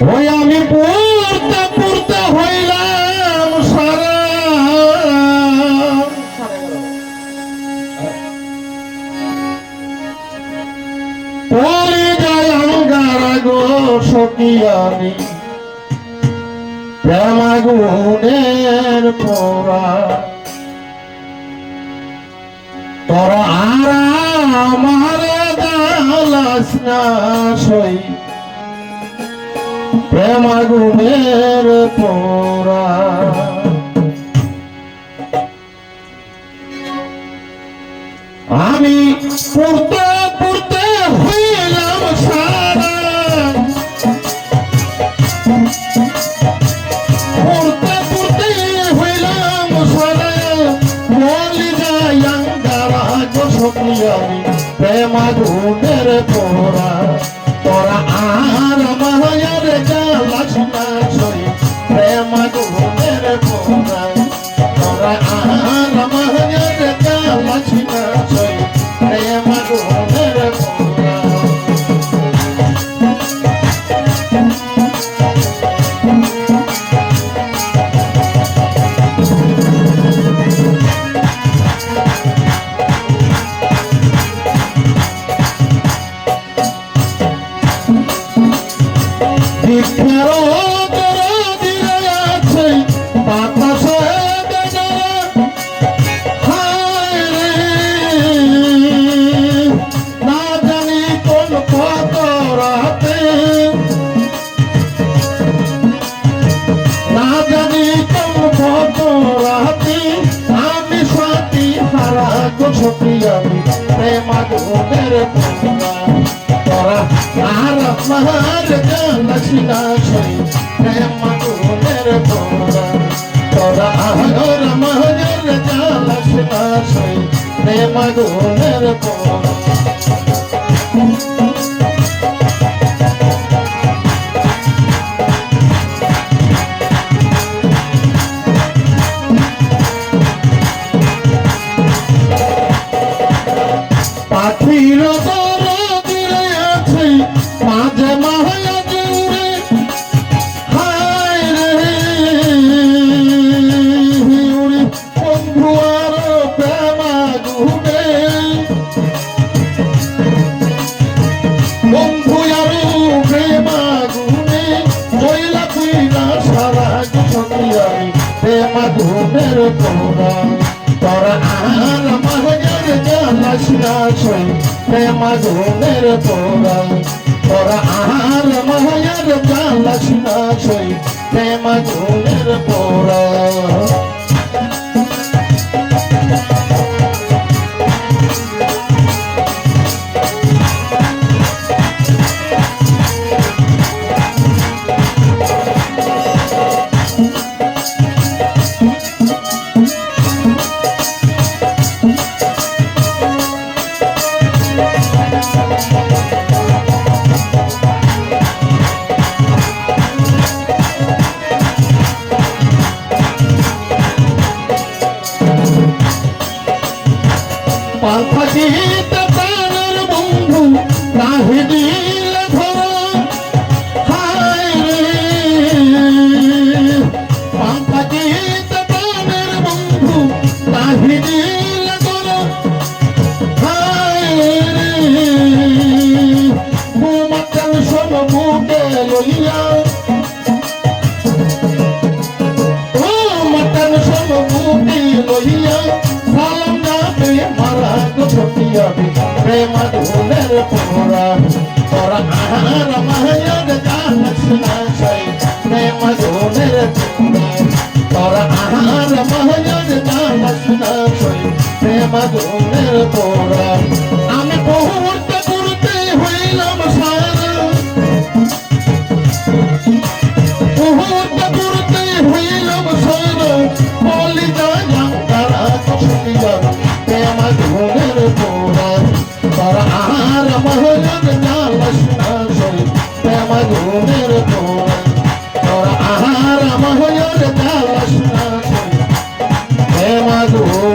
ওই আমি পড়তে পড়তে হইলাম সারা পড়ে যায় আঙ্গারা গো সখী আমি প্রেমাগুনের পোড়া তোরা আর আমার দালাস না সই প্রেমাগুনের পোড়া আমি পড়তে পড়তে হইলাম সারা পড়তে পড়তে হইলাম সারা বলি যায় আঙ্গারা গো সখী আমি প্রেমাগুনের পোড়া তোরা আর মায়ার জালাস না সই প্রেমাগুনের পোড়া তোরা আর মায়ার জালাস না সই প্রেমাগুনের পোড়া প্রেমাগুনের পোড়া তোরা আর মার জালাস না সই প্রেমাগুনের পোড়া তোরা আর মার জালাস না সই প্রেমাগুনের পোড়া পাখির দরদিরে আছে মাঝে মায়া জুড়ে হায় রে উড়ি বন্ধু আর প্রেমাগুনে বন্ধু আর প্রেমাগুনে মহিলা কুইলা সারা সখী আমি প্রেমাগুনের পোড়া তোরা আর মায়ার জালাস না সই প্রেমাগুনের পোড়া তোরা আর মায়ার জালাস না সই প্রেমাগুনের পোড়া পাখিতে প্রাণের বন্ধু নাহি দিলে ধরা হায় রে পাখিতে প্রাণের বন্ধু নাহি দিলে ধরা হায় রে ঘুমাতেন সব বুকে লইয়া ঘুমাতেন সব বুকে লইয়া সালাম যাবে মারা গো সখী আমি প্রেমাগুনের পোড়া তোরা আর মায়ার জালাস না সই প্রেমাগুনের পোড়া তোরা আর মায়ার জালাস না সই প্রেমাগুনের পোড়া আমি পড়তে পড়তে হইলাম সারা পড়তে পড়তে হইলাম সারা বলি যায় আঙ্গারা গো সখী আমি প্রেমাগুনের পোড়া তোরা আর মায়ার জালাস না সই প্রেমাগুনের পোড়া তোরা আর মায়ার জালাস না সই প্রেমাগুনের